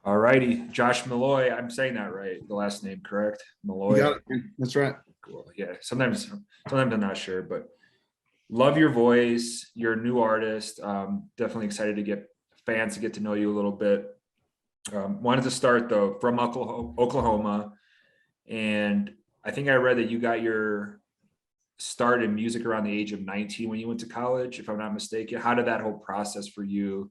All righty, Josh Meloy. I'm saying that right. The last name correct? You got Meloy. it, man. That's right. Cool. Yeah. Sometimes I'm not sure, but love your voice. You're a new artist. Definitely excited to get fans to get to know you a little bit. Wanted to start though from Oklahoma, and I think I read that you got your start in music around the age of 19 when you went to college, if I'm not mistaken. How did that whole process for you?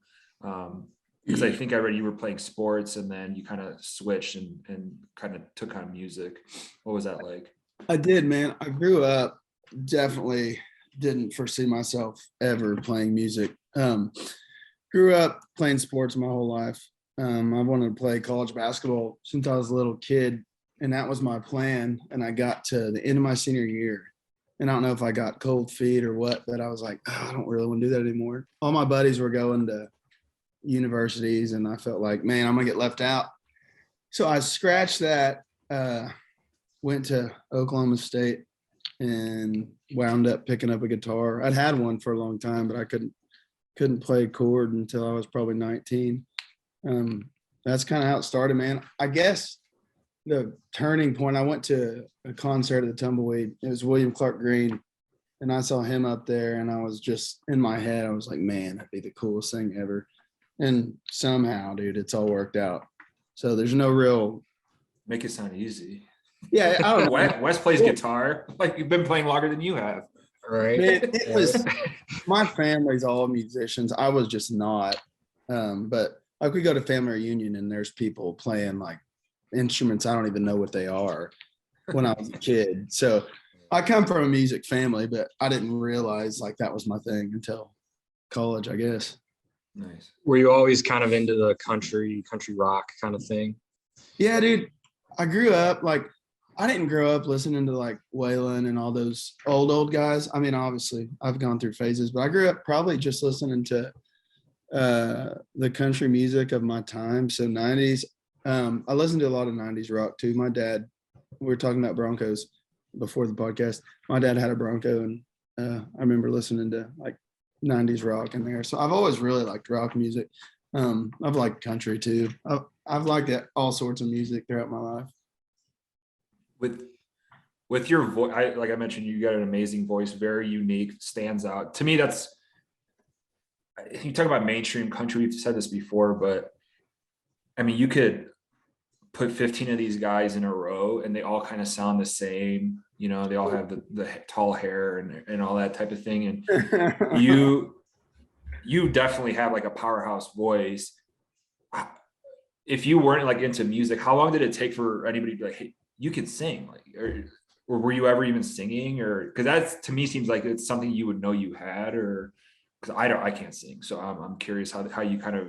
Because I think I read you were playing sports and then you kind of switched and kind of took on music. What was that like? I did, man. I grew up, definitely didn't foresee myself ever playing music. Grew up playing sports my whole life. I wanted to play college basketball since I was a little kid, and that was my plan. And I got to the end of my senior year, and I don't know if I got cold feet or what, but I was like, oh, I don't really want to do that anymore. All my buddies were going to universities, and I felt like, man, I'm gonna get left out. So I scratched that. Went to Oklahoma State and wound up picking up a guitar. I'd had one for a long time, but I couldn't play a chord until I was probably 19. That's kind of how it started, man. I guess the turning point, I went to a concert at the Tumbleweed. It was William Clark Green, and I saw him up there, and I was just in my head, I was like, man, that'd be the coolest thing ever. And somehow, dude, it's all worked out. So there's no real. Make it sound easy. Yeah, I don't know. Wes plays guitar. Like you've been playing longer than you have. Right. Man, it was my family's all musicians. I was just not. But like we go to family reunion and there's people playing like instruments I don't even know what they are when I was a kid. So I come from a music family, but I didn't realize like that was my thing until college, I guess. Nice. Were you always kind of into the country rock kind of thing? Yeah, dude. I grew up like I didn't grow up listening to like Waylon and all those old guys. I mean, obviously, I've gone through phases, but I grew up probably just listening to the country music of my time. So 90s. I listened to a lot of 90s rock too. My dad, we were talking about Broncos before the podcast. My dad had a Bronco, and I remember listening to like 90s rock in there. So I've always really liked rock music. I've liked country too. I've liked all sorts of music throughout my life. With your voice, like I mentioned, you got an amazing voice, very unique, stands out. To me, that's, you talk about mainstream country, we've said this before, but I mean, you could put 15 of these guys in a row and they all kind of sound the same. You know, they all have the tall hair and all that type of thing. And you definitely have like a powerhouse voice. If you weren't like into music, how long did it take for anybody to be like, hey, you can sing? Like, or were you ever even singing? Or because that to me seems like it's something you would know you had, or because I can't sing. So I'm curious how you kind of,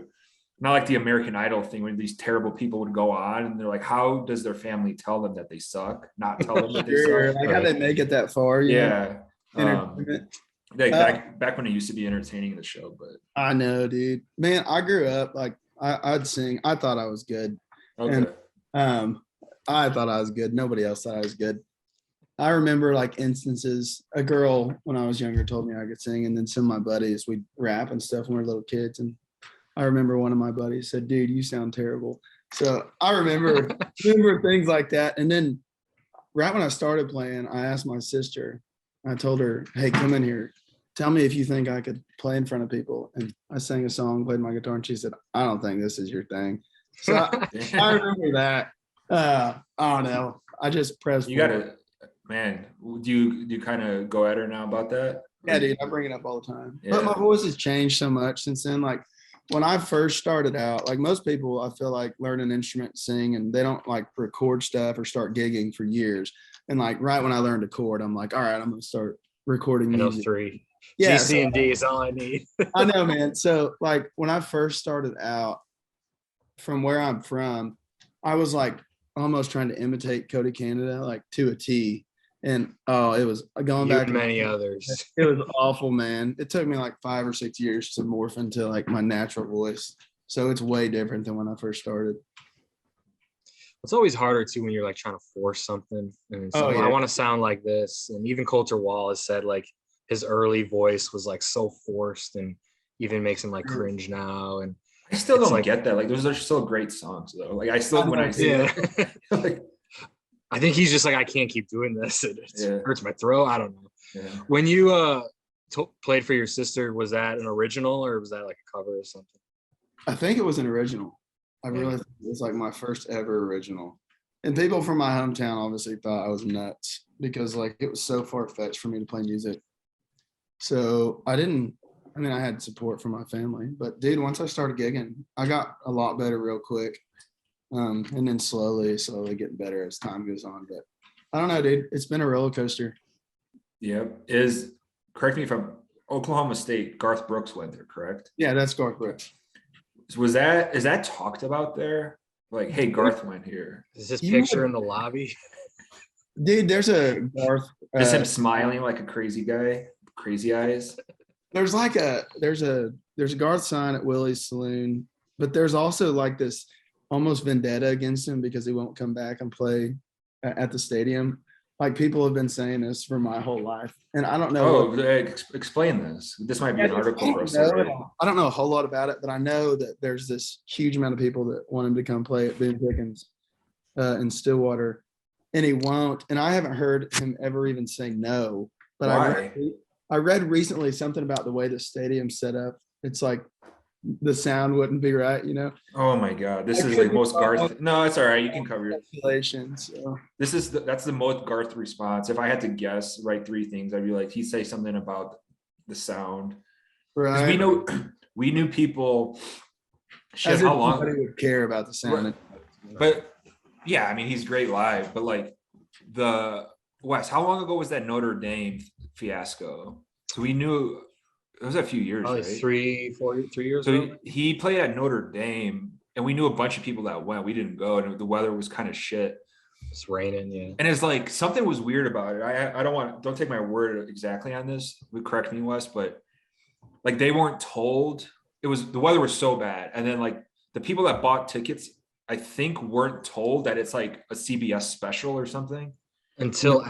not like the American Idol thing when these terrible people would go on and they're like, how does their family tell them that they suck? Not tell them that they suck. Like how they make it that far. Yeah. Like back when it used to be entertaining in the show, but I know, dude. Man, I grew up like I'd sing. I thought I was good. okay. And I thought I was good. Nobody else thought I was good. I remember like instances, a girl when I was younger told me I could sing, and then some of my buddies, we'd rap and stuff when we were little kids. And I remember one of my buddies said, dude, you sound terrible. So I remember things like that. And then right when I started playing, I asked my sister, I told her, hey, come in here. Tell me if you think I could play in front of people. And I sang a song, played my guitar, and she said, I don't think this is your thing. So I remember that. I don't know. I just pressed. You gotta, man. Do you kind of go at her now about that? Yeah, dude. I bring it up all the time. Yeah. But my voice has changed so much since then. Like when I first started out, like most people, I feel like learn an instrument, sing, and they don't like record stuff or start gigging for years. And like right when I learned a chord, I'm like, all right, I'm gonna start recording music. 3. Yeah, G, C, and D is all I need. I know, man. So like when I first started out, from where I'm from, I was like almost trying to imitate Cody Canada, like to a T. And it was going back and many others. It was awful, man. It took me like 5 or 6 years to morph into like my natural voice. So it's way different than when I first started. It's always harder too when you're like trying to force something. And it's I want to sound like this. And even Coulter Wall has said like his early voice was like so forced and even makes him like cringe now. And I still it's don't like, get that. Like those are still great songs though. Like I still when I see yeah. it, like I think he's just like, I can't keep doing this. It hurts my throat. I don't know. yeah. When you played for your sister, was that an original or was that like a cover or something? I think it was an original. I Yeah. really think it was like my first ever original. And people from my hometown obviously thought I was nuts because like it was so far fetched for me to play music. So I had support from my family, but dude, once I started gigging, I got a lot better real quick. And then slowly getting better as time goes on. But I don't know, dude. It's been a roller coaster. Yeah. Correct me if I'm Oklahoma State, Garth Brooks went there, correct? Yeah, that's Garth Brooks. Is that talked about there? Like, hey, Garth went here. Is this picture in the lobby? Dude, there's a Garth. Just him smiling like a crazy guy, crazy eyes. There's a Garth sign at Willie's Saloon, but there's also like this almost vendetta against him because he won't come back and play at the stadium. Like people have been saying this for my whole life, and I don't know. Explain this. This might be an article for us. I don't know a whole lot about it, but I know that there's this huge amount of people that want him to come play at Boone Pickens in Stillwater, and he won't. And I haven't heard him ever even say no. But why? I read recently something about the way the stadium's set up. It's like the sound wouldn't be right, you know. Oh my God, this is like most Garth. No, it's all right. You can cover it. So. That's the most Garth response. If I had to guess, write three things, I'd be like, he'd say something about the sound. Right. We knew people. Shit, how long would care about the sound? Right. But yeah, I mean, he's great live. But like Wes, how long ago was that Notre Dame fiasco? So we knew. It was a few years, probably right? 3 years so ago. He played at Notre Dame, and we knew a bunch of people that went. We didn't go, and the weather was kind of shit. It's raining, yeah. And it's like something was weird about it. I don't take my word exactly on this. Correct me, Wes, but like they weren't told. The weather was so bad, and then like the people that bought tickets, I think, weren't told that it's like a CBS special or something. Until it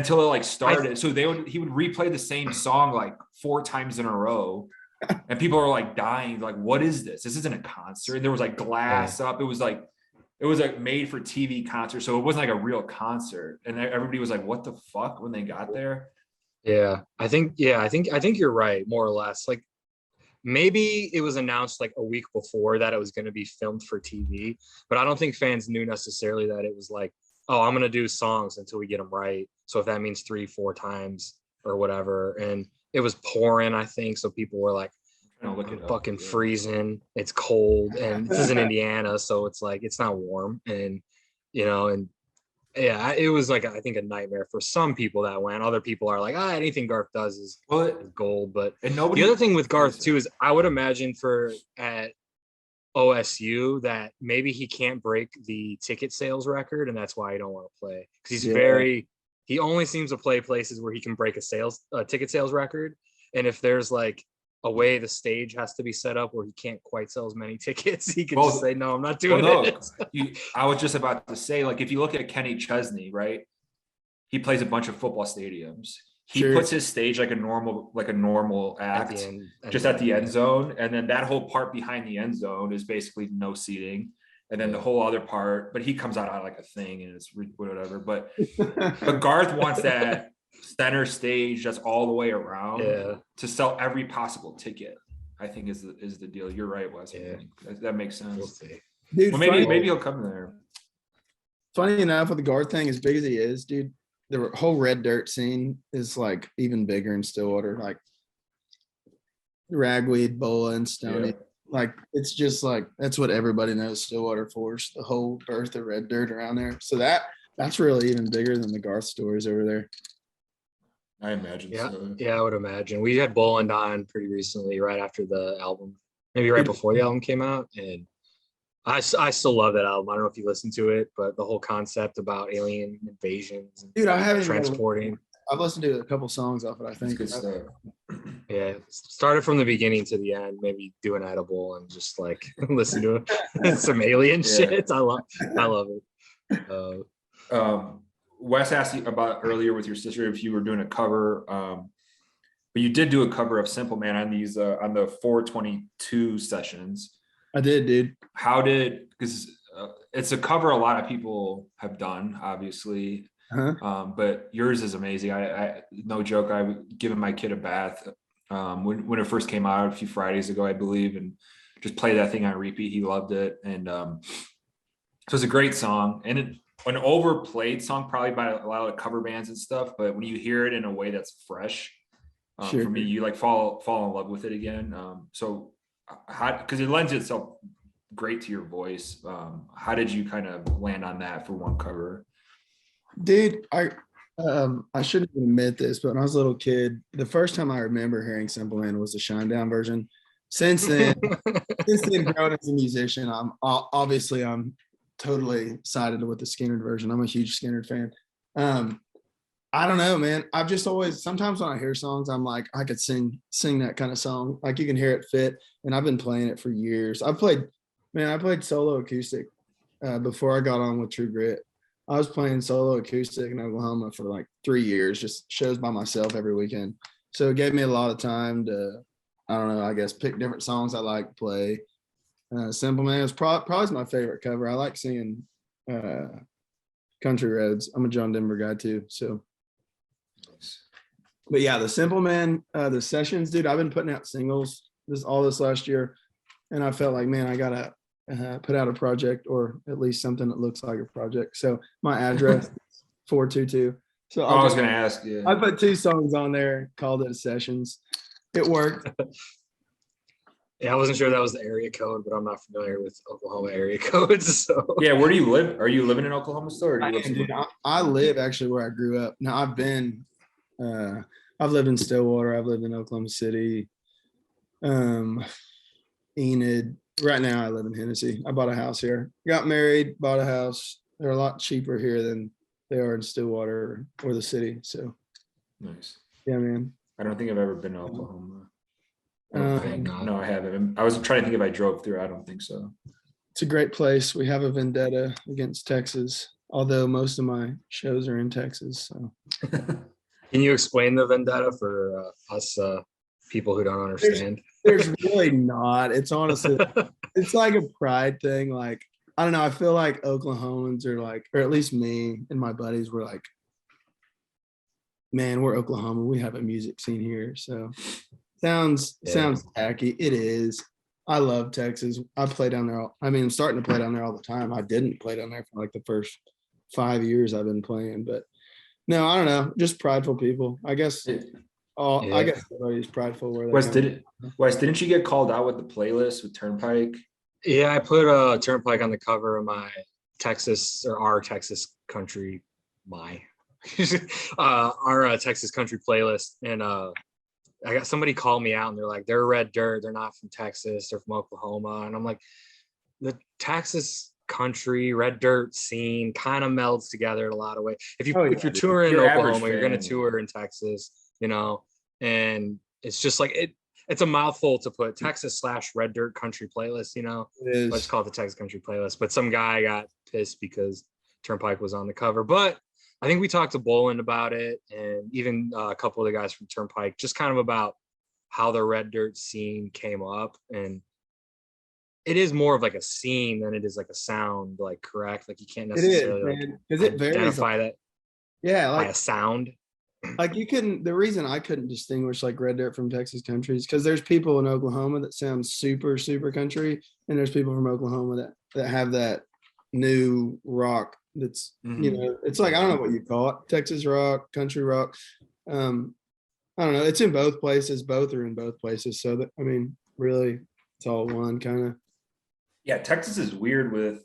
like started. So he would replay the same song like 4 times in a row, and people are like dying. Like, what is this? This isn't a concert. And there was like glass up. It was like made for TV concert, so it wasn't like a real concert. And everybody was like, "What the fuck?" when they got there. Yeah, I think you're right, more or less. Like maybe it was announced like a week before that it was going to be filmed for TV, but I don't think fans knew necessarily that it was like, oh, I'm going to do songs until we get them right. So if that means 3-4 times or whatever. And it was pouring, I think. So people were like, fucking freezing. It's cold. And this is in Indiana. So it's like, it's not warm. And, you know, and yeah, it was like, I think a nightmare for some people that went. Other people are like, anything Garth does is gold. But the other thing with Garth too, is I would imagine at OSU that maybe he can't break the ticket sales record, and that's why I don't want to play, because he only seems to play places where he can break a ticket sales record. And if there's like a way the stage has to be set up where he can't quite sell as many tickets, he can just say, no, I'm not doing it. I was just about to say, like, if you look at Kenny Chesney, right? He plays a bunch of football stadiums. He puts his stage like a normal act at the end zone. And then that whole part behind the end zone is basically no seating. And then the whole other part, but he comes out on like a thing and it's whatever. But Garth wants that center stage that's all the way around to sell every possible ticket, I think is the deal. You're right, Wes. Yeah. That makes sense. We'll see. Dude, well, maybe he'll come there. Funny enough, with the Garth thing, as big as he is, dude, the whole red dirt scene is like even bigger in Stillwater, like Ragweed, Bola, and Stony. Yeah. Like it's just like that's what everybody knows Stillwater for, the whole birth of red dirt around there. So that's really even bigger than the Garth stories over there. I imagine so. Yeah, I would imagine. We had Boland on pretty recently, right after the album, maybe right before the album came out, and I still love that album. I don't know if you listened to it, but the whole concept about alien invasions, and I haven't transporting. I've listened to a couple songs off it. I think. Yeah, started from the beginning to the end. Maybe do an edible and just like listen to it. Some alien shit. I love it. Wes asked you about earlier with your sister if you were doing a cover. But you did do a cover of Simple Man on these on the 422 sessions. I did, dude. How did, because it's a cover a lot of people have done, obviously. But yours is amazing. I no joke, I've given my kid a bath when it first came out a few Fridays ago, I believe, and just play that thing on repeat. He loved it. And so it's a great song, and an overplayed song probably by a lot of cover bands and stuff, but when you hear it in a way that's fresh, Sure. for me, you like fall in love with it again. So how, because it lends itself great to your voice. How did you kind of land on that for one cover? Dude, I shouldn't even admit this, but when I was a little kid, the first time I remember hearing Simple Man was the Shinedown version. Since then, growing as a musician, I'm totally sided with the Skinner version. I'm a huge Skinner fan. I don't know, man. I've just always, sometimes when I hear songs, I'm like, I could sing that kind of song. Like you can hear it fit, and I've been playing it for years. I played solo acoustic before I got on with True Grit. I was playing solo acoustic in Oklahoma for like 3 years, just shows by myself every weekend. So it gave me a lot of time to, I don't know, I guess pick different songs I like to play. Simple Man is probably my favorite cover. I like singing Country Roads. I'm a John Denver guy too. So, but yeah, the Simple Man, the sessions, dude, I've been putting out singles this last year, and I felt like, man, I gotta put out a project, or at least something that looks like a project. So my address is 422. So I was gonna ask you. I put 2 songs on there, called it Sessions. It worked. Yeah, I wasn't sure that was the area code, but I'm not familiar with Oklahoma area codes. So Yeah, where do you live? Are you living in Oklahoma still, or do you live somewhere? I live actually where I grew up. Now I've lived in Stillwater. I've lived in Oklahoma City, Enid. Right now I live in Hennessy. I bought a house here. Got married, bought a house. They're a lot cheaper here than they are in Stillwater or the city. So Nice. yeah, man. I don't think I've ever been to Oklahoma. not. No, I haven't. I was trying to think if I drove through. I don't think so. It's a great place. We have a vendetta against Texas, although most of my shows are in Texas. So Can you explain the vendetta for us people who don't understand? there's really not. It's honestly, it's like a pride thing. Like, I don't know. I feel like Oklahomans are like, or at least me and my buddies were like, man, we're Oklahoma. We have a music scene here. So sounds tacky. It is. I love Texas. I play down there. I'm starting to play down there all the time. I didn't play down there for like the first 5 years I've been playing, but no, I don't know. Just prideful people, I guess. I guess everybody's prideful. Wes, didn't you get called out with the playlist with Turnpike? Yeah, I put a Turnpike on the cover of my Texas or our Texas country, our Texas country playlist, and I got somebody called me out, and they're like, they're red dirt, they're not from Texas, they're from Oklahoma, and I'm like, the Texas country red dirt scene kind of melds together in a lot of ways. If you're touring in Oklahoma, you're going to tour in Texas, and it's just like it's a mouthful to put Texas/red dirt country playlist, let's call it the Texas country playlist. But some guy got pissed because Turnpike was on the cover. But I think we talked to Boland about it, and even a couple of the guys from Turnpike, just kind of about how the red dirt scene came up. And it is more of like a scene than it is like a sound, like, correct? Like you can't necessarily identify that by a sound. Like the reason I couldn't distinguish like red dirt from Texas country is because there's people in Oklahoma that sound super, super country, and there's people from Oklahoma that have that new rock that's, it's like, I don't know what you call it, Texas rock, country rock. I don't know. It's in both places. Both are in both places. So that, really, it's all one kind of. Yeah, Texas is weird with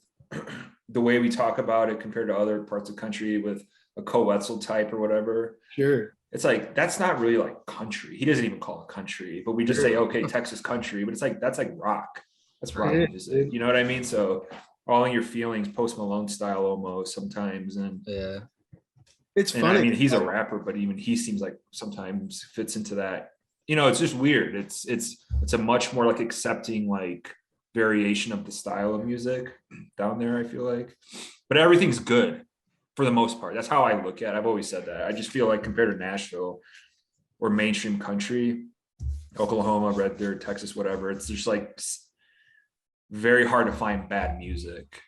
the way we talk about it compared to other parts of the country with a Wetzel type or whatever. Sure. It's like, that's not really like country. He doesn't even call it country, but we just say, okay, Texas country, but it's like, that's like rock. That's rock music. You know what I mean? So all in your feelings, Post Malone style almost sometimes. And yeah, it's funny. He's a rapper, but even he seems like sometimes fits into that. It's just weird. It's a much more like accepting like variation of the style of music down there, I feel like. But everything's good for the most part. That's how I look at it. I've always said that. I just feel like compared to Nashville, or mainstream country, Oklahoma, Red Dirt, Texas, whatever. It's just like very hard to find bad music,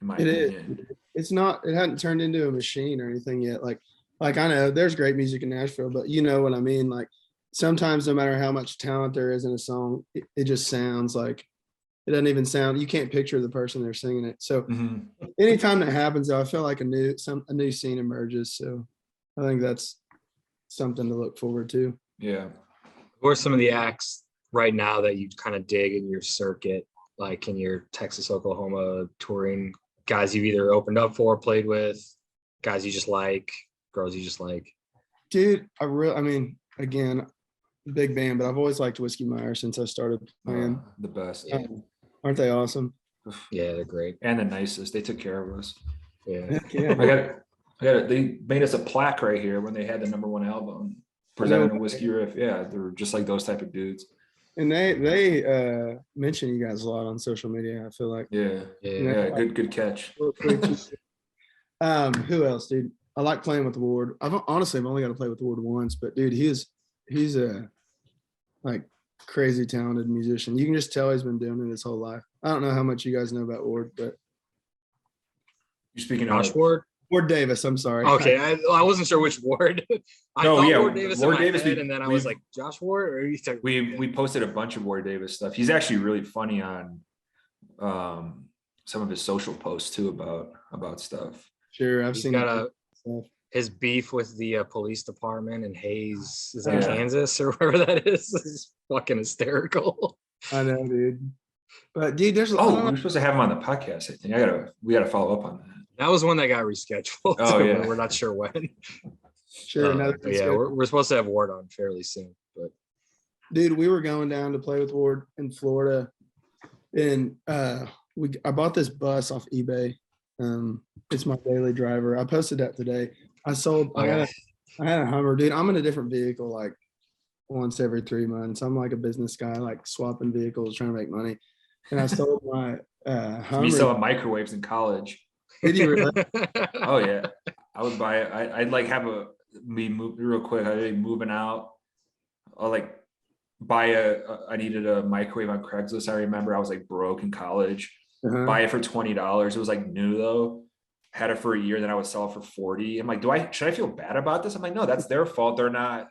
in my opinion. It's not, it hadn't turned into a machine or anything yet. Like I know there's great music in Nashville, but you know what I mean? Like sometimes no matter how much talent there is in a song, it just sounds like it doesn't even sound, you can't picture the person they're singing it. So anytime that happens, though, I feel like a new scene emerges. So I think that's something to look forward to. Yeah. Who are some of the acts right now that you kind of dig in your circuit, like in your Texas, Oklahoma touring, guys you've either opened up for, played with, guys you just like, girls you just like? Dude, I mean, again, big band, but I've always liked Whiskey Myers since I started playing. The best. Aren't they awesome? Yeah, they're great. And the nicest. They took care of us. Yeah. I got it. They made us a plaque right here when they had the #1 album presented in Whiskey Riff. Yeah, they're just like those type of dudes. And they mention you guys a lot on social media, I feel like. Yeah. Good catch. Who else, dude? I like playing with Ward. I've only got to play with Ward once, but dude, he's a like crazy talented musician. You can just tell he's been doing it his whole life. I don't know how much you guys know about Ward, but You're speaking Josh of Ward? Ward Davis, I'm sorry. Okay, I wasn't sure which Ward. Ward Davis in my head, and then I was like, Josh Ward? Or are you talking? We posted a bunch of Ward Davis stuff. He's actually really funny on some of his social posts too about stuff. Sure, I've seen his beef with the police department in Hayes, is that Kansas or wherever that is fucking hysterical. I know, dude. But dude, there's we're supposed to have him on the podcast. I think we gotta follow up on that. That was one that got rescheduled. Oh, yeah. We're not sure when. Sure. We're supposed to have Ward on fairly soon. But dude, we were going down to play with Ward in Florida, and I bought this bus off eBay. It's my daily driver. I posted that today. I had a Hummer, dude. I'm in a different vehicle like once every 3 months. I'm like a business guy, like swapping vehicles, trying to make money. And I sold my Hummer. Me selling microwaves in college. Did you really? Oh yeah, I would buy it. I'd like have me move real quick. I'd be moving out. I'll like buy I needed a microwave on Craigslist. I remember I was like broke in college. Buy it for $20. It was like new though. Had it for a year, then I would sell it for 40. I'm like, should I feel bad about this? I'm like, no, that's their fault. They're not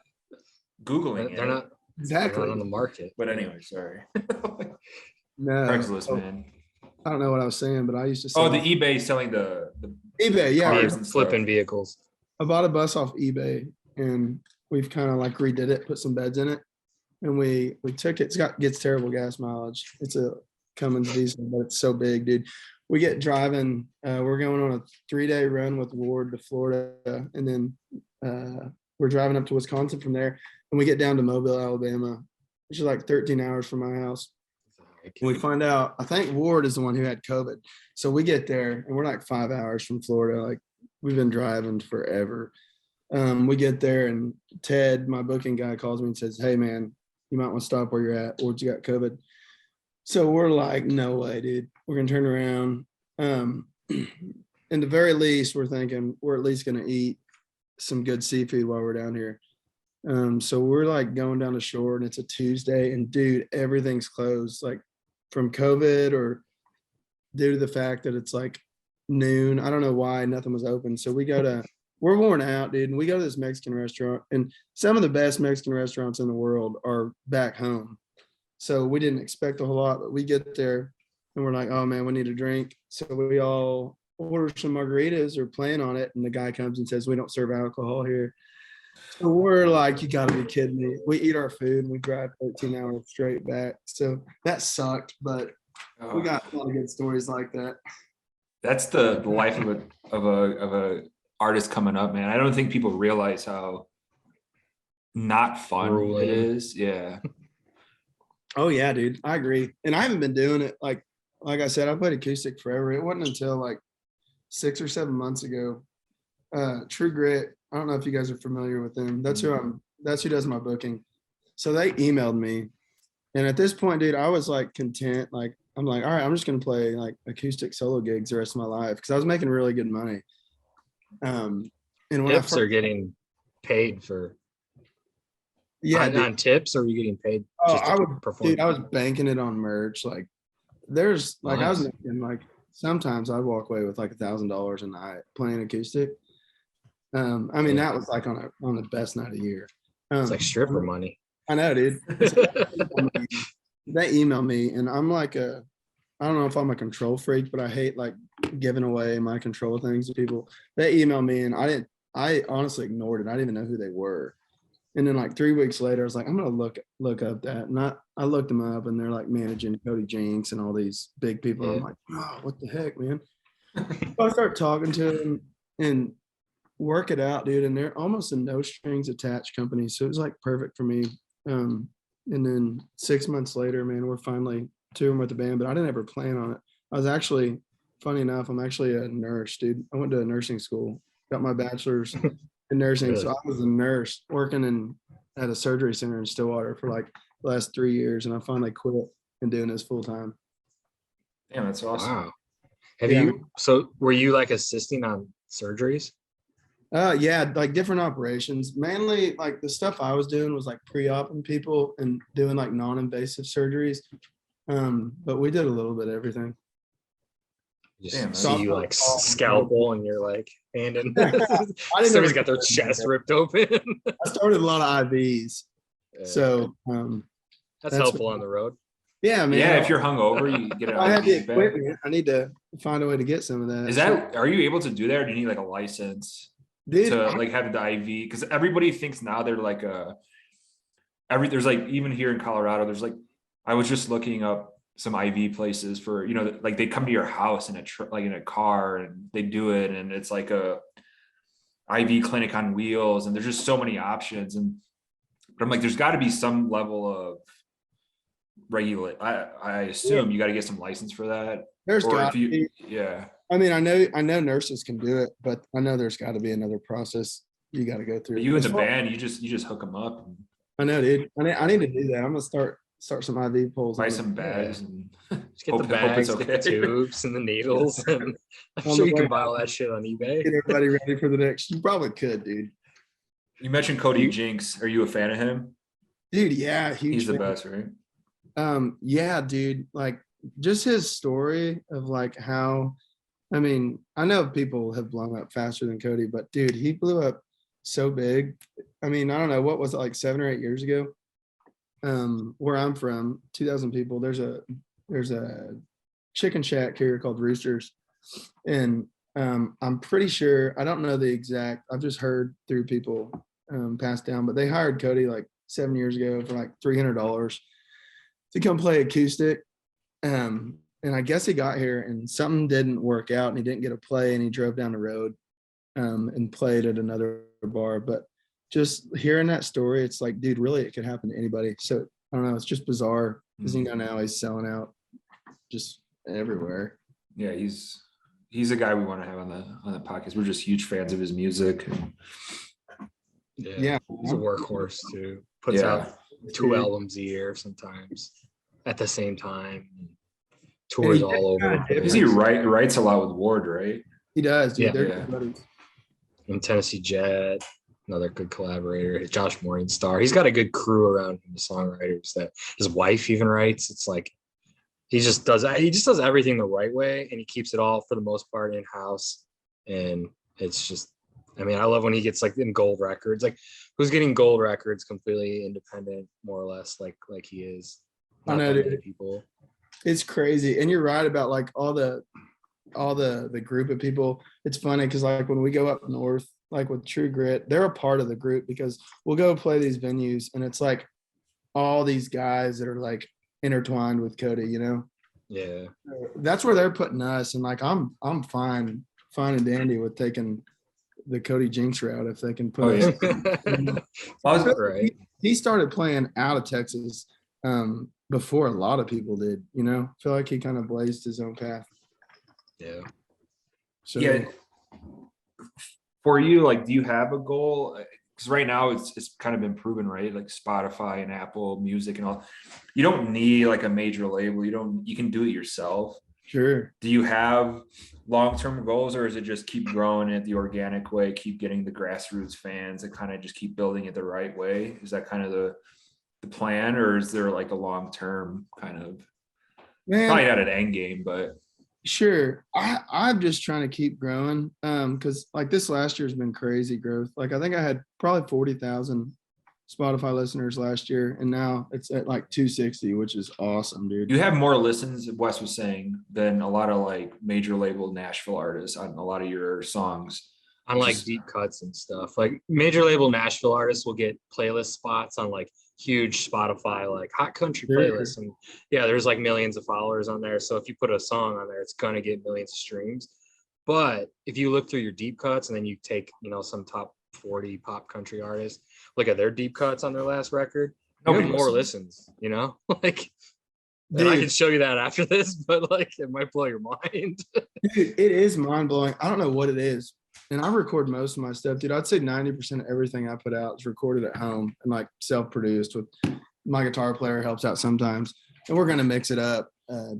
Googling it. They're not exactly on the market. But anyway, sorry. No, Craigslist, man. I don't know what I was saying, but I used to sell. Oh, the eBay selling the eBay, yeah. cars and Flipping stuff. vehicles. I bought a bus off eBay, and we've kind of like redid it, put some beds in it, and we took it. Gets terrible gas mileage. It's a Cummins diesel, but it's so big, dude. We get driving. We're going on a 3-day run with Ward to Florida, and then we're driving up to Wisconsin from there, and we get down to Mobile, Alabama, which is like 13 hours from my house. And we find out, I think Ward is the one who had COVID. So we get there, and we're like 5 hours from Florida. Like we've been driving forever. We get there, and Ted, my booking guy, calls me and says, "Hey man, you might want to stop where you're at. Ward's got COVID." So we're like, no way, dude. We're gonna turn around. In the very least, we're thinking we're at least gonna eat some good seafood while we're down here. So we're like going down the shore, and it's a Tuesday, and dude, everything's closed, like from COVID or due to the fact that it's like noon. I don't know why nothing was open. So we're worn out, dude. And we go to this Mexican restaurant, and some of the best Mexican restaurants in the world are back home. So we didn't expect a whole lot, but we get there and we're like, oh man, we need a drink. So we all order some margaritas or plan on it. And the guy comes and says, we don't serve alcohol here. So we're like, you gotta be kidding me. We eat our food and we drive 13 hours straight back. So that sucked, but we got a lot of good stories like that. That's the life of a artist coming up, man. I don't think people realize how not fun it is. Yeah. Oh yeah, dude. I agree. And I haven't been doing it like I said, I played acoustic forever. It wasn't until like 6 or 7 months ago. True Grit. I don't know if you guys are familiar with them. That's who does my booking. So they emailed me. And at this point, dude, I was like content. Like, I'm like, all right, I'm just gonna play like acoustic solo gigs the rest of my life because I was making really good money. And when Tips are getting paid for Yeah, dude. on tips, or are you getting paid Oh, just I to would, perform? dude. I was banking it on merch. Like, there's like I was Nice. making like sometimes I'd walk away with like $1,000 a night playing acoustic. I mean Yeah. that was like on the best night of the year. It's like stripper money. I know, dude. They email me, and I'm like I don't know if I'm a control freak, but I hate like giving away my control things to people. They email me, and I honestly ignored it. I didn't even know who they were. And then like 3 weeks later, I was like, I'm gonna look up that, and I looked them up, and they're like managing Cody Jinks and all these big people. And I'm Yeah. like, oh, what the heck, man? So I start talking to them and work it out, dude. And they're almost a no strings attached company, so it was like perfect for me. And then 6 months later, man, we're finally touring with the band, but I didn't ever plan on it. I was actually, funny enough, I'm actually a nurse, dude. I went to a nursing school, got my bachelor's in nursing. Really? So I was a nurse working at a surgery center in Stillwater for like the last 3 years, and I finally quit and doing this full time. Damn, that's awesome. Wow. Have Yeah. you? So were you like assisting on surgeries? Yeah, like different operations. Mainly like the stuff I was doing was like pre-oping people and doing like non-invasive surgeries. But we did a little bit of everything. Just Damn, see that's- you like scalpel, and you're like handing. I didn't Somebody's ever- got their chest ripped open. I started a lot of IVs. So that's that's helpful what- on the road. yeah, man. Yeah, if you're hungover, you get it. I had the IV back. equipment. I need to find a way to get some of that. Is that, are you able to do that, or do you need like a license dude? to like have the IV? Because everybody thinks now they're like there's like, even here in Colorado, there's like, I was just looking up some IV places for, you know, like they come to your house in like in a car, and they do it, and it's like a IV clinic on wheels, and there's just so many options. And but I'm like, there's got to be some level of regulate. I assume you got to get some license for that. There's Or got if you, to be. yeah. I mean, I know nurses can do it, but I know there's got to be another process you got to go through. But you in As the far- band, you just hook them up and I know, dude. I need to do that. I'm gonna start some IV pulls. buy on some it. bags and Just get the hope it's bags, get the okay. tubes and the needles. And I'm On sure the you can way buy all out. that shit on eBay. Get everybody ready for the next. You probably could, dude. You mentioned Cody You- Jinks. Are you a fan of him? Dude, yeah, huge. He's the fan. best, right? Yeah, dude. Like just his story of like how, I mean, I know people have blown up faster than Cody, but dude, he blew up so big. I mean, I don't know, what was it, like 7 or 8 years ago? Where I'm from, 2,000 people. There's a chicken shack here called Roosters, and I'm pretty sure, I don't know the exact. I've just heard through people passed down, but they hired Cody like 7 years ago for like $300 to come play acoustic. And I guess he got here and something didn't work out, and he didn't get a play, and he drove down the road and played at another bar. But just hearing that story, it's like, dude, really, it could happen to anybody. So I don't know, it's just bizarre because you know now he's selling out just everywhere. Yeah, he's a guy we want to have on the podcast. We're just huge fans of his music. Yeah. He's a workhorse too. Puts Yeah. out 2 albums a year sometimes at the same time. Tours all over. the Because place. he writes a lot with Ward, right? He does, dude. Yeah. They're Yeah. good buddies. And Tennessee Jet, another good collaborator. Josh Morningstar. He's got a good crew around him, the songwriters that his wife even writes. It's like he just does everything the right way, and he keeps it all for the most part in house. And it's just, I mean, I love when he gets like in gold records. Like, who's getting gold records completely independent, more or less, like he is. I Not know, that dude. many people. It's crazy. And you're right about like all the group of people. It's funny because like when we go up north, like with True Grit, they're a part of the group because we'll go play these venues and it's like all these guys that are like intertwined with Cody, you know? Yeah. That's where they're putting us. And like I'm fine and dandy with taking the Cody Jinks route if they can put Oh, us. yeah. Right. He started playing out of Texas before a lot of people did, you know? I feel like he kind of blazed his own path. Yeah. So Yeah. For you, like, do you have a goal? Because right now it's kind of been proven, right? Like Spotify and Apple Music and all. You don't need like a major label. You can do it yourself. Sure. Do you have long-term goals, or is it just keep growing it the organic way, keep getting the grassroots fans and kind of just keep building it the right way? Is that kind of the plan, or is there like a long-term kind of, Man, probably not an end game, but sure. I'm just trying to keep growing. Because like this last year's been crazy growth. Like I think I had probably 40,000 Spotify listeners last year, and now it's at like 260, which is awesome, dude. you have more listens, Wes was saying, than a lot of like major label Nashville artists on a lot of your songs. On like Just- deep cuts and stuff. Like major label Nashville artists will get playlist spots on like huge Spotify, like hot country Sure. playlists. And yeah, there's like millions of followers on there. So if you put a song on there, it's gonna get millions of streams. But if you look through your deep cuts and then you take, some top 40 pop country artists, look at their deep cuts on their last record, you Nobody have more listens. listens, like, and I Dude, can show you that after this, but like it might blow your mind. dude, it is mind blowing. I don't know what it is. And I record most of my stuff, dude. I'd say 90% of everything I put out is recorded at home and like self-produced with my guitar player helps out sometimes. And we're gonna mix it up,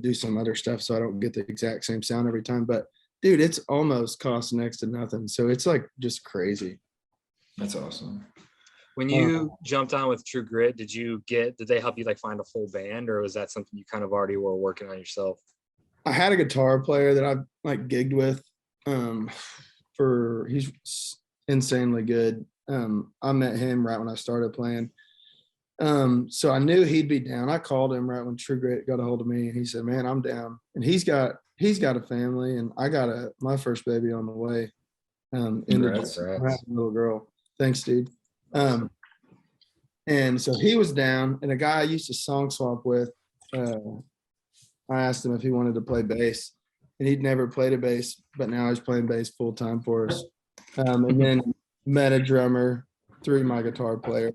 do some other stuff so I don't get the exact same sound every time. But dude, it's almost cost next to nothing. So it's like just crazy. That's awesome. When you jumped on with True Grit, did they help you like find a full band, or was that something you kind of already were working on yourself? I had a guitar player that I like gigged with. He's insanely good. I met him right when I started playing. So I knew he'd be down. I called him right when True Grit got a hold of me, and he said, "Man, I'm down." And he's got a family, and I got my first baby on the way. Congrats. I have a little girl. Thanks, dude. And so he was down, and a guy I used to song swap with, I asked him if he wanted to play bass, and he'd never played a bass, but now he's playing bass full time for us. And then met a drummer through my guitar player,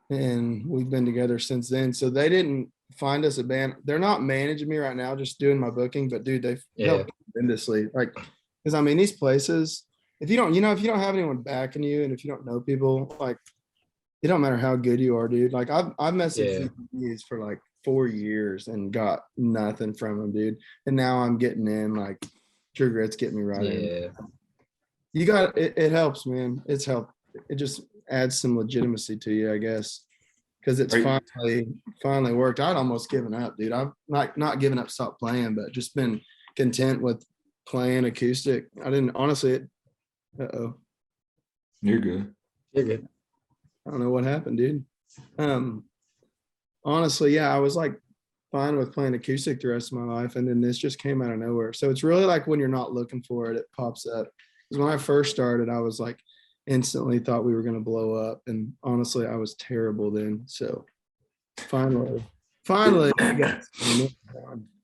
and we've been together since then. So they didn't find us a band. They're not managing me right now, just doing my booking, but dude, they've helped tremendously. Like, because I mean, these places, if you don't have anyone backing you, and if you don't know people, like, it don't matter how good you are, dude. Like I've messaged these for like 4 years and got nothing from them, dude. And now I'm getting in, like, True Grit's getting me right in. You got it. It helps, man. It's helped. It just adds some legitimacy to you, I guess, because it's finally worked. I'd almost given up, dude. I've not given up, stopped playing, but just been content with playing acoustic. I didn't honestly. You're good. You're good. I don't know what happened, dude. Honestly, yeah, I was like fine with playing acoustic the rest of my life, and then this just came out of nowhere. So it's really like when you're not looking for it, it pops up. Because when I first started, I was like instantly thought we were going to blow up, and honestly, I was terrible then. So finally, I guess.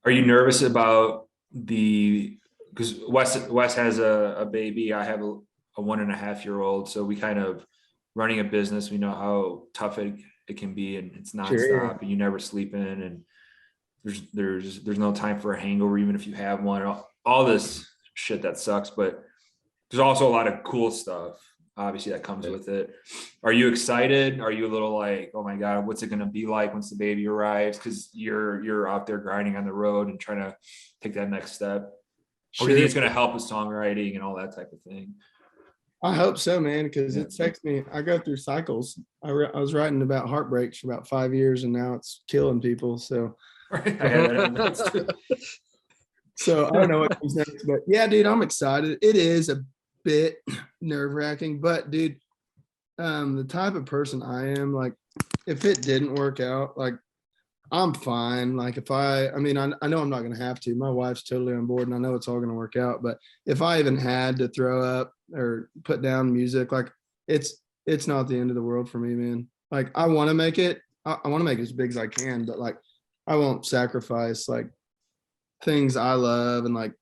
Are you nervous about because Wes has a baby, I have a 1.5-year-old, so we kind of running a business, we know how tough it can be, and it's nonstop, and you never sleep in, and there's no time for a hangover, even if you have one, all this shit that sucks. But there's also a lot of cool stuff, obviously, that comes with it. Are you excited? Are you a little like, oh my God, what's it going to be like once the baby arrives? Because you're out there grinding on the road and trying to take that next step. Or do you think it's going to help with songwriting and all that type of thing? I hope so, man, because it takes me. I go through cycles. I was writing about heartbreaks for about 5 years, and now it's killing people. So, so I don't know what comes next, but yeah, dude, I'm excited. It is a bit nerve wracking, but dude, the type of person I am, like, if it didn't work out, like, I'm fine. Like, if I mean, I know I'm not going to have to. My wife's totally on board, and I know it's all going to work out. But if I even had to throw up or put down music, like, it's not the end of the world for me, man. Like, I want to make it. I want to make it as big as I can, but like, I won't sacrifice like things I love and like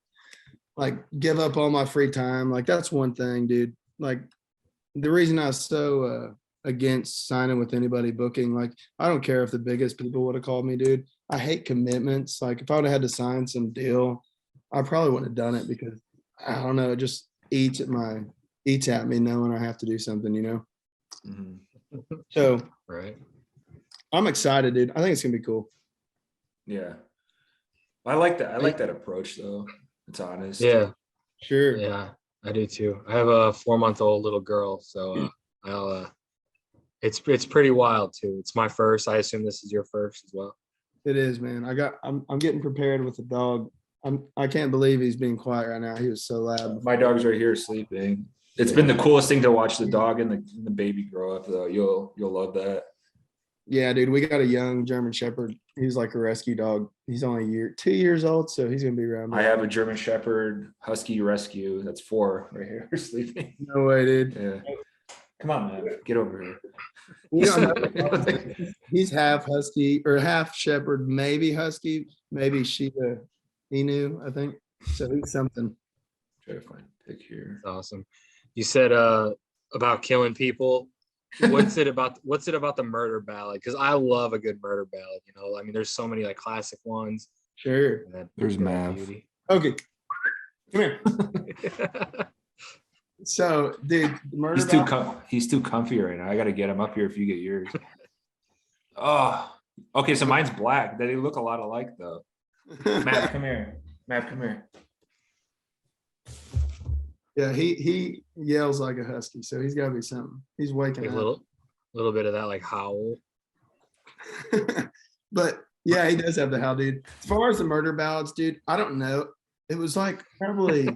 give up all my free time. Like, that's one thing, dude. Like, the reason I was so against signing with anybody booking, like, I don't care if the biggest people would have called me, dude. I hate commitments. Like, if I would have had to sign some deal, I probably wouldn't have done it, because I don't know, it just eats at me knowing I have to do something, you know. Mm-hmm. So right, I'm excited, dude. I think it's gonna be cool. Yeah. I like that. I like that approach though. It's honest. Yeah, Sure. yeah, I do too. I have a 4-month-old little girl, so I'll. It's pretty wild too. It's my first. I assume this is your first as well. It is, man. I'm getting prepared with the dog. I can't believe he's being quiet right now. He was so loud. My dog's right here sleeping. It's been the coolest thing to watch the dog and the baby grow up though. You'll love that. Yeah, dude, we got a young German Shepherd. He's like a rescue dog. He's only 2 years old, so he's gonna be around. I have a German Shepherd Husky rescue. That's 4 right here sleeping. No way, dude. Yeah. Come on, man. Get over here. You don't know. He's half Husky or half Shepherd, maybe Husky, maybe Shiba Inu, I think. So he's something. Try to find a pic here. That's awesome. You said about killing people. What's it about the murder ballad? Because I love a good murder ballad. You know, I mean, there's so many like classic ones. Sure. There's they're Mav. beauty. Okay. Come here. So, dude, the murder He's too comfy right now. I got to get him up here if you get yours. Oh, okay. So mine's black. They look a lot alike though. Matt, come here. Matt, come here. Yeah, he yells like a husky, so he's got to be something. He's waking A up. little bit of that like howl. But yeah, he does have the howl, dude. As far as the murder ballads, dude, I don't know. It was like probably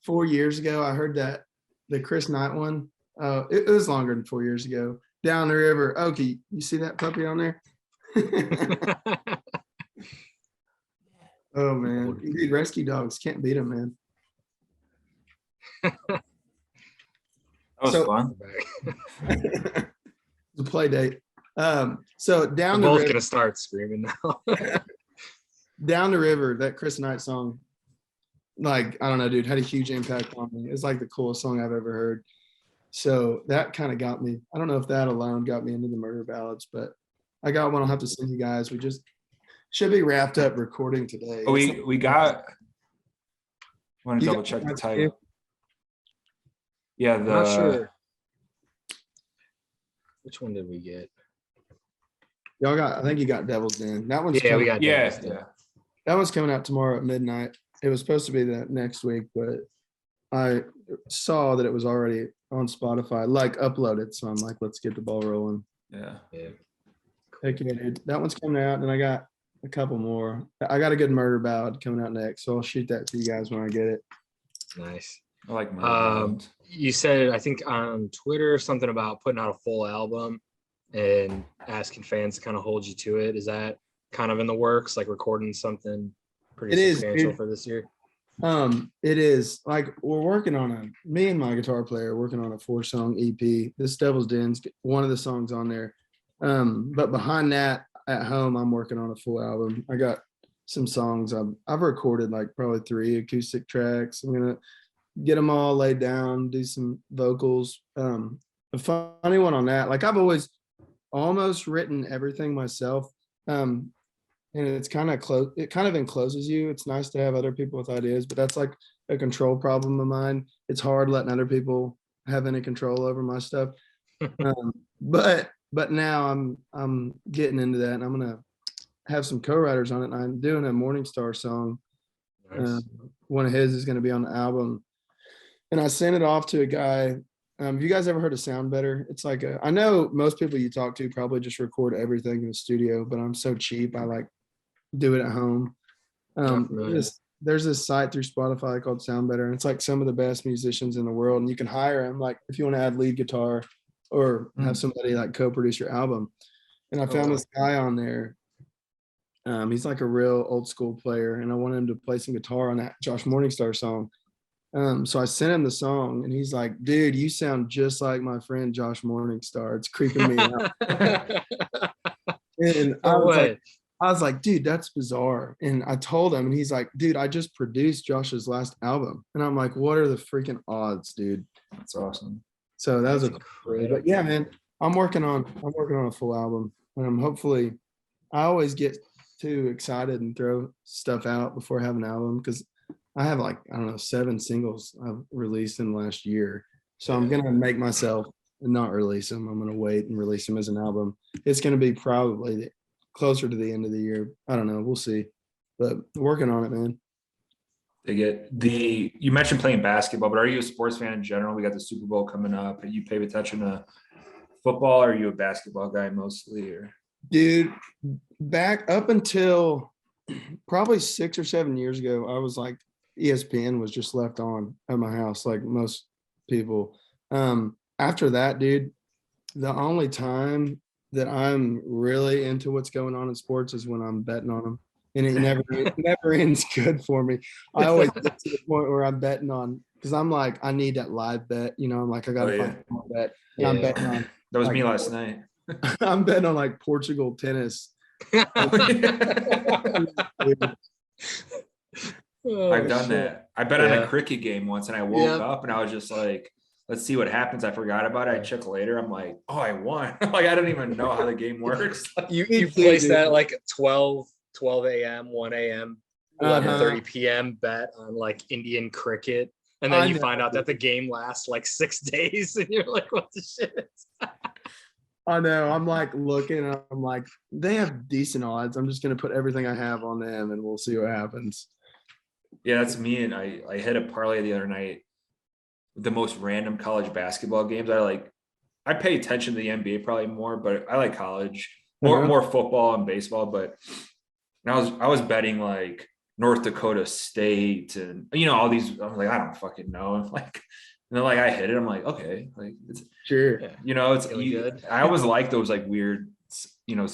4 years ago. I heard that the Chris Knight one. It was longer than 4 years ago. Down the river. Okay, you see that puppy on there? Oh man, dude, rescue dogs can't beat them, man. That was fun. It's a play date. So down We're the both river, gonna start screaming now. down the river, that Chris Knight song, like, I don't know, dude, had a huge impact on me. It's like the coolest song I've ever heard. So that kind of got me. I don't know if that alone got me into the murder ballads, but I got one I'll have to send you guys. We just should be wrapped up recording today. Oh, we got. Want to You double got check the that title? Yeah, I'm not sure. Which one did we get? Y'all got, I think you got Devil's Den. That one's Yeah, coming, we got Yeah, Devil's Den. yeah. that one's coming out tomorrow at midnight. It was supposed to be that next week, but I saw that it was already on Spotify, like uploaded. So I'm like, let's get the ball rolling. Yeah. Yeah. Heck yeah, dude. That one's coming out, and I got a couple more. I got a good murder ballad coming out next, so I'll shoot that to you guys when I get it. Nice. I like my You said, I think on Twitter, something about putting out a full album and asking fans to kind of hold you to it. Is that kind of in the works, like recording something pretty It is, substantial dude. for this year? It is like we're working on me and my guitar player working on a 4-song EP. This Devil's Den's one of the songs on there. But behind that, at home, I'm working on a full album. I got some songs. I've recorded like probably 3 acoustic tracks. I'm gonna get them all laid down, do some vocals. A funny one on that, like I've always almost written everything myself. And it's kind of close. It kind of encloses you. It's nice to have other people with ideas, but that's like a control problem of mine. It's hard letting other people have any control over my stuff. But now I'm getting into that, and I'm gonna have some co-writers on it. And I'm doing a Morningstar song. Nice. One of his is going to be on the album, and I sent it off to a guy. Have you guys ever heard of Sound Better? It's like I know most people you talk to probably just record everything in the studio, but I'm so cheap. I like do it at home. There's this site through Spotify called Sound Better, and it's like some of the best musicians in the world, and you can hire them. Like if you want to add lead guitar or have somebody like co-produce your album. And I found this guy on there. He's like a real old school player, and I wanted him to play some guitar on that Josh Morningstar song. So I sent him the song, and he's like, dude, you sound just like my friend Josh Morningstar. It's creeping me out. And I was like, dude, that's bizarre. And I told him, and he's like, dude, I just produced Josh's last album. And I'm like, what are the freaking odds, dude? That's awesome. So that was incredible. but yeah, man, I'm working on a full album, and I'm hopefully, I always get too excited and throw stuff out before I have an album, because I have like, I don't know, 7 singles I've released in the last year. So I'm going to make myself not release them. I'm going to wait and release them as an album. It's going to be probably closer to the end of the year. I don't know. We'll see. but working on it, man. You mentioned playing basketball, but are you a sports fan in general? We got the Super Bowl coming up. Are you pay attention to football, or are you a basketball guy mostly? Or Dude, back up until probably 6 or 7 years ago, I was like, ESPN was just left on at my house, like most people. After that, dude, the only time that I'm really into what's going on in sports is when I'm betting on them. And it never ends good for me. I always get to the point where I'm betting on, because I'm like, I need that live bet. You know, I'm like, I got to find a bet. And I'm betting on. That was like, me last night. I'm betting on like Portugal tennis. I've done that. I bet on a cricket game once, and I woke up and I was just like, let's see what happens. I forgot about it. I checked later. I'm like, oh, I won. Like, I don't even know how the game works. You placed that like 12 a.m., 1 a.m., 11:30 p.m. bet on like Indian cricket. And then you find out that the game lasts like 6 days and you're like, what the shit? I know. I'm like looking and I'm like, they have decent odds. I'm just going to put everything I have on them and we'll see what happens. Yeah, that's me. And I hit a parlay the other night with the most random college basketball games. I pay attention to the NBA probably more, but I like college more football and baseball. But I was betting like North Dakota State and, you know, all these. I'm like, I don't fucking know. And like, and then like I hit it. I'm like, okay, like it's sure. You know, it's really good. I always like those like weird, you know,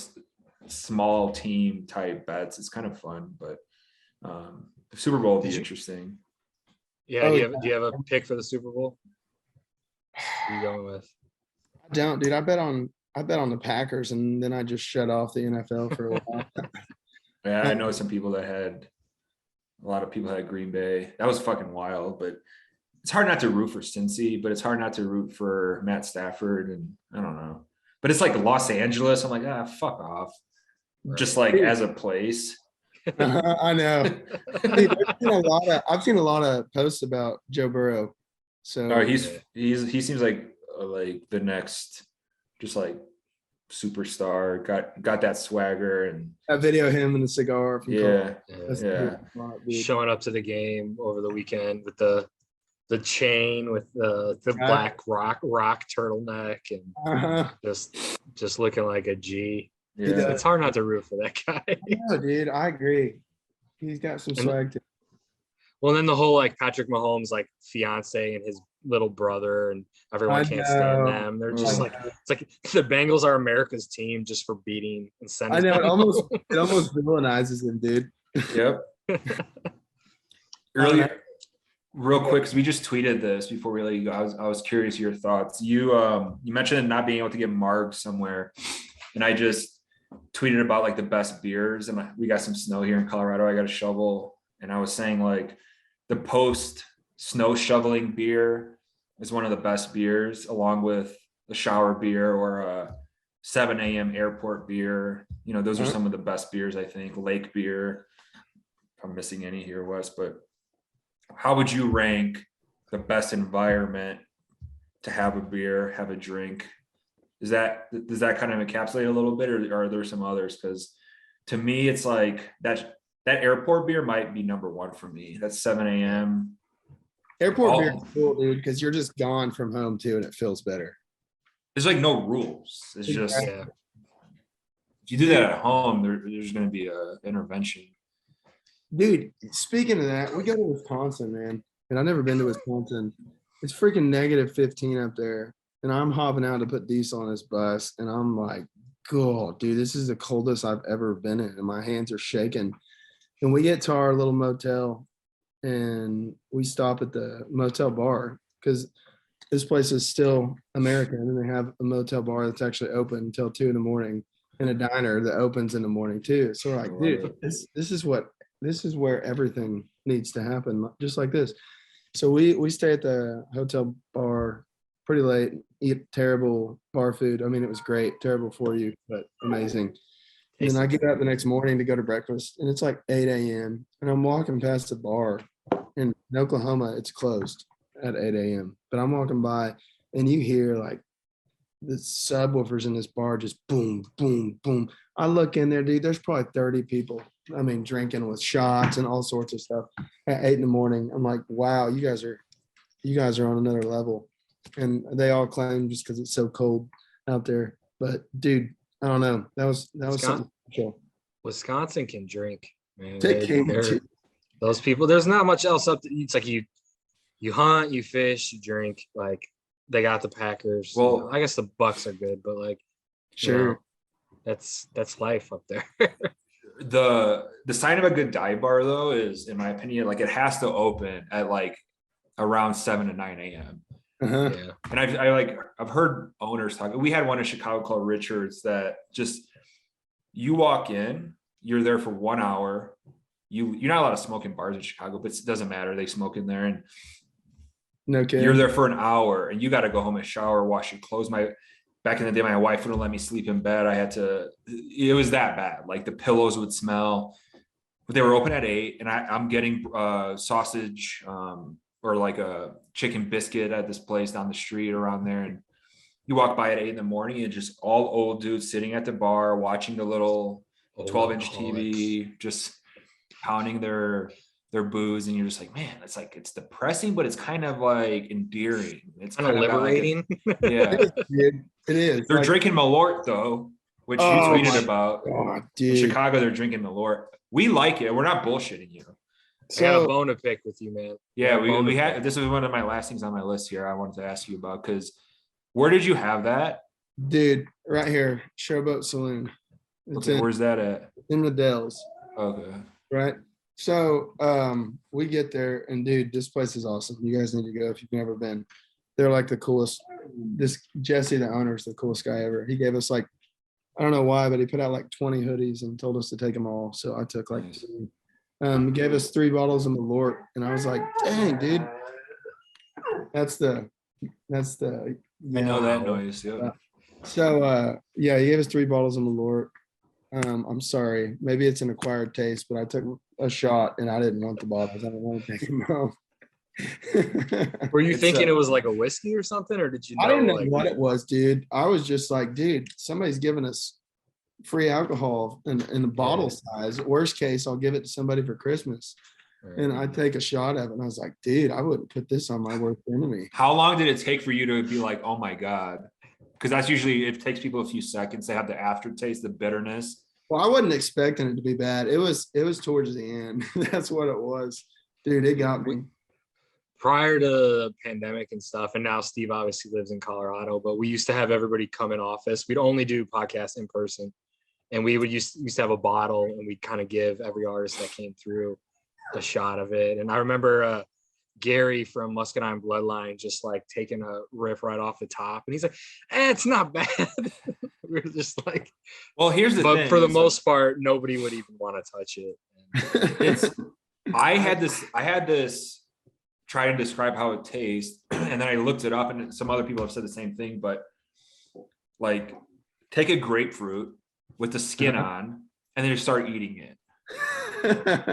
small team type bets. It's kind of fun, but the Super Bowl will be interesting. Yeah. Do you have a pick for the Super Bowl? What are you going with? I don't, dude. I bet on the Packers, and then I just shut off the NFL for a while. Yeah, I know some people that had a lot of people had Green Bay. That was fucking wild, but it's hard not to root for Cincy, but it's hard not to root for Matt Stafford, and I don't know. But it's like Los Angeles. I'm like, fuck off. Right. Just like as a place. I know. Dude, I've seen a lot of posts about Joe Burrow. So he seems like the next just like superstar. Got that swagger, and that video of him and the cigar from showing up to the game over the weekend with the chain with the black rock turtleneck and just looking like a G. Yeah, it's hard not to root for that guy. No, dude, I agree. He's got some swag too. Well, then the whole like Patrick Mahomes like fiance and his little brother and everyone can't stand them. They're just like, it's like the Bengals are America's team just for beating and sending. I know it almost villainizes them, dude. Yep. Real quick, because we just tweeted this before we let you go. I was curious your thoughts. You mentioned not being able to get marged somewhere, and I just tweeted about like the best beers, and we got some snow here in Colorado. I got a shovel, and I was saying like the Post snow shoveling beer is one of the best beers, along with the shower beer or a 7 a.m. airport beer. You know, those are some of the best beers, I think. Lake beer. If I'm missing any here, Wes, but how would you rank the best environment to have a beer, have a drink? Does that kind of encapsulate a little bit, or are there some others? Because to me, it's like that airport beer might be number one for me. That's 7 a.m. Airport beer is cool, dude, because you're just gone from home too, and it feels better. There's like no rules. It's just if you do that at home, there's going to be a intervention. Dude, speaking of that, we go to Wisconsin, man, and I've never been to Wisconsin. It's freaking -15 up there, and I'm hopping out to put diesel on this bus, and I'm like, God, dude, this is the coldest I've ever been in, and my hands are shaking. And we get to our little motel, and we stop at the motel bar because this place is still American, and they have a motel bar that's actually open until 2 a.m. and a diner that opens in the morning too. So we're like, dude, this is where everything needs to happen, just like this. So we stay at the hotel bar pretty late, eat terrible bar food. I mean, it was great, terrible for you, but amazing. And then I get up the next morning to go to breakfast, and it's like 8 a.m. and I'm walking past the bar. In Oklahoma, it's closed at 8 a.m. But I'm walking by, and you hear like the subwoofers in this bar just boom, boom, boom. I look in there, dude. There's probably 30 people I mean, drinking with shots and all sorts of stuff at 8 a.m. I'm like, wow, you guys are on another level. And they all claim just because it's so cold out there. But dude, I don't know. That was something special. Wisconsin can drink, man. Take Those people, there's not much else up to eat. It's like you hunt, you fish, you drink. Like they got the Packers. Well, I guess the Bucks are good, but like sure, that's life up there. The sign of a good dive bar though is, in my opinion, like it has to open at like around 7 to 9 a.m. Yeah. And I've heard owners talk. We had one in Chicago called Richards that just, you walk in, you're there for 1 hour. You're not allowed to smoke in bars in Chicago, but it doesn't matter. They smoke in there, and no kidding. you're there for an hour, and you got to go home and shower, wash your clothes. Back in the day, my wife wouldn't let me sleep in bed. It was that bad. Like the pillows would smell. But they were open at 8, and I'm getting sausage or like a chicken biscuit at this place down the street around there. And you walk by at 8 a.m, and just all old dudes sitting at the bar watching the little 12-inch TV, just pounding their booze. And you're just like, man, it's depressing, but it's kind of like endearing. It's kind of liberating. Yeah. It is. They're drinking Malört though, which you tweeted about. God, In Chicago, they're drinking Malört. We like it. We're not bullshitting you. I got a bone to pick with you, man. Yeah, we had, this was one of my last things on my list here I wanted to ask you about, because where did you have that? Dude, right here, Showboat Saloon. Okay, where's that at? In the Dells. Okay. Right. So we get there, and dude, this place is awesome. You guys need to go if you've never been. They're like the coolest. This Jesse, the owner, is the coolest guy ever. He gave us like, I don't know why, but he put out like 20 hoodies and told us to take them all. So I took like Nice. 2. He gave us 3 bottles of Malört, and I was like, dang, dude. That's the I know that noise. Yeah. So yeah, he gave us 3 bottles of Malört. I'm sorry, maybe it's an acquired taste, but I took a shot and I didn't want the bottles. I didn't want to take them home. Were you thinking it was like a whiskey or something, or did you know? I didn't know what it was, dude. I was just like, dude, somebody's giving us free alcohol in a bottle size. Worst case, I'll give it to somebody for Christmas. Right. And I take a shot of it, and I was like, dude, I wouldn't put this on my worst enemy. How long did it take for you to be like, oh my God? Because that's usually, it takes people a few seconds. They have the aftertaste, the bitterness. Well, I wasn't expecting it to be bad. It was towards the end. That's what it was. Dude, it got me. Prior to the pandemic and stuff, and now Steve obviously lives in Colorado, but we used to have everybody come in office. We'd only do podcasts in person, and we would used to have a bottle, and we'd kind of give every artist that came through a shot of it. And I remember Gary from Muscadine Bloodline just like taking a riff right off the top, and he's like, it's not bad. We were just like, well, here's the thing. But for the most part, nobody would even want to touch it. I had this try to describe how it tastes, and then I looked it up, and some other people have said the same thing, but like take a grapefruit with the skin on and then you start eating it.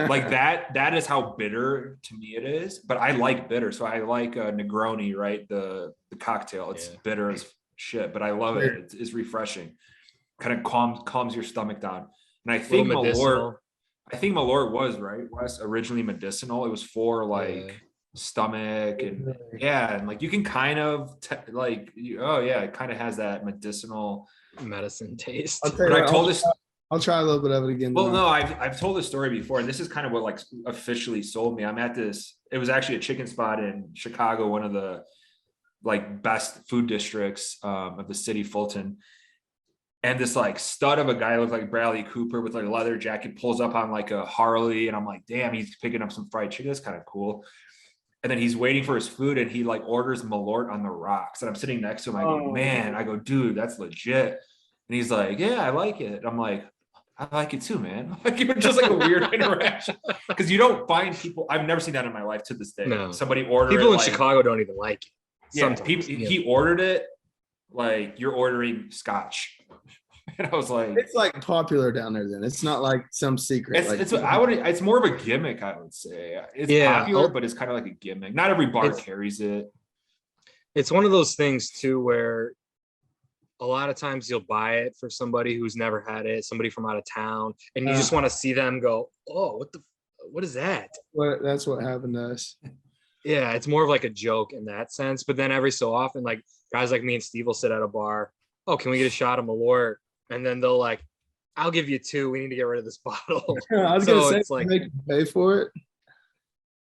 Like that is how bitter to me it is, but I like bitter. So I like a Negroni, right? The cocktail. It's bitter as shit, but I love it. It's refreshing. Kind of calms your stomach down. And I think Malört was right. Was originally medicinal. It was for like stomach and and like you can kind of it kind of has that medicinal medicine taste. I'll try a little bit of it again. Well, no, I've told this story before, and this is kind of what like officially sold me. I'm at this, it was actually a chicken spot in Chicago, one of the like best food districts of the city, Fulton. And this like stud of a guy looked like Bradley Cooper with like a leather jacket pulls up on like a Harley. And I'm like, damn, he's picking up some fried chicken. That's kind of cool. And then he's waiting for his food and he like orders Malört on the rocks. And I'm sitting next to him. I go, man, dude, that's legit. And he's like, yeah, I like it. I'm like, I like it too, man. Like it was just like a weird interaction because you don't find people. I've never seen that in my life to this day. No. Somebody ordered people in like, Chicago don't even like it. Yeah, people, he ordered it like you're ordering scotch, and I was like, it's like popular down there. Then it's not like some secret. It's more of a gimmick, I would say. It's popular, but it's kind of like a gimmick. Not every bar carries it. It's one of those things too where a lot of times you'll buy it for somebody who's never had it, somebody from out of town, and you just want to see them go, oh, what is that? That's what happened to us. Yeah, it's more of like a joke in that sense. But then every so often, like guys like me and Steve will sit at a bar. Oh, can we get a shot of Malört? And then they'll like, I'll give you 2. We need to get rid of this bottle. I was So gonna say, it's like, make you pay for it.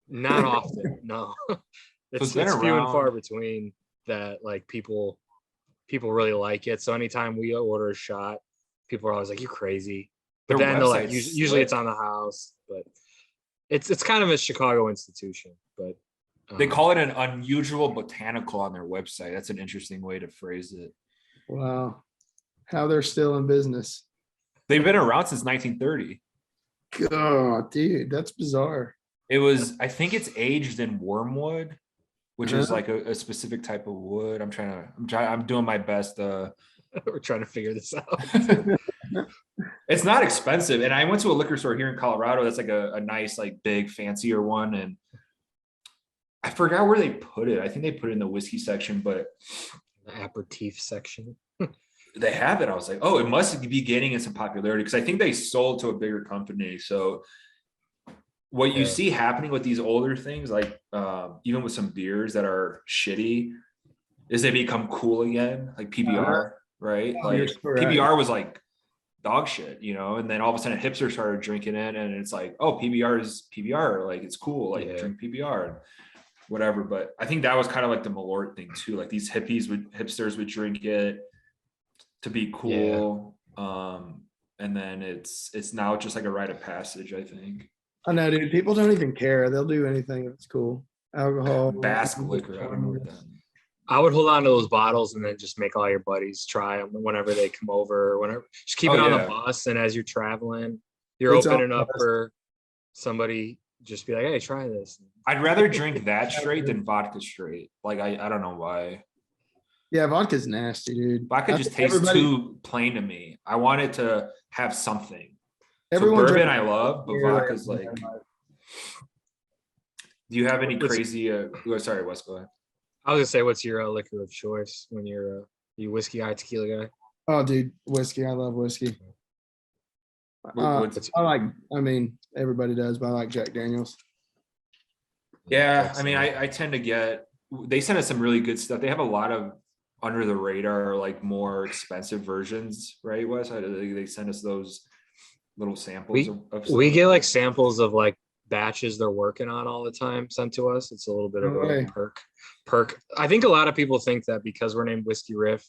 not often. No, it's been few and far around. between that like people really like it. So anytime we order a shot, people are always like, "You crazy?" But Their then they'll like website's usually it's slick. on the house. But it's kind of a Chicago institution. But They call it an unusual botanical on their website. That's an interesting way to phrase it. Wow, how they're still in business. They've been around since 1930. God, dude, that's bizarre. It was, I think it's aged in wormwood, which is Uh-huh. like a specific type of wood. I'm doing my best. we're trying to figure this out. It's not expensive. And I went to a liquor store here in Colorado. That's like a nice, like big, fancier one. And I forgot where they put it. I think they put it in the whiskey section, but The aperitif section. they have it. I was like, oh, it must be gaining in some popularity because I think they sold to a bigger company. So what you Yeah. see happening with these older things, like even with some beers that are shitty, is they become cool again, like PBR, right? Oh, you're Like correct. PBR was like dog shit, you know, and then all of a sudden hipsters started drinking it, and it's like, oh, PBR is PBR, like it's cool, like Yeah. drink PBR and whatever. But I think that was kind of like the Malört thing too. Like these hipsters would drink it to be cool. And then it's now just like a rite of passage, I think. I know, dude. People don't even care. They'll do anything that's cool. Alcohol, Basque liquor, I don't know what that. I would hold on to those bottles and then just make all your buddies try them whenever they come over or whenever. Just keep Oh, it on yeah. the bus, and as you're traveling, you're It's opening on up the bus. for somebody. Just be like, "Hey, try this." I'd rather drink that straight than vodka straight. Like I don't know why. Yeah, vodka's nasty, dude. Vodka I just think tastes too plain to me. I want it to have something. Everyone so bourbon drinks I love, but beer, vodka's like. Do you have any What's- crazy? Sorry, Wes, go ahead. I was gonna say, what's your liquor of choice when you're you whiskey guy, tequila guy? Oh, dude, whiskey. I love whiskey. What's- I mean, everybody does, but I like Jack Daniels. Yeah, I mean, I tend to get. They send us some really good stuff. They have a lot of under the radar, like more expensive versions, right, Wes? They send us those little samples of We stuff. get like samples of like batches they're working on all the time sent to us. It's a little bit of No a way. perk. I think a lot of people think that because we're named Whiskey Riff,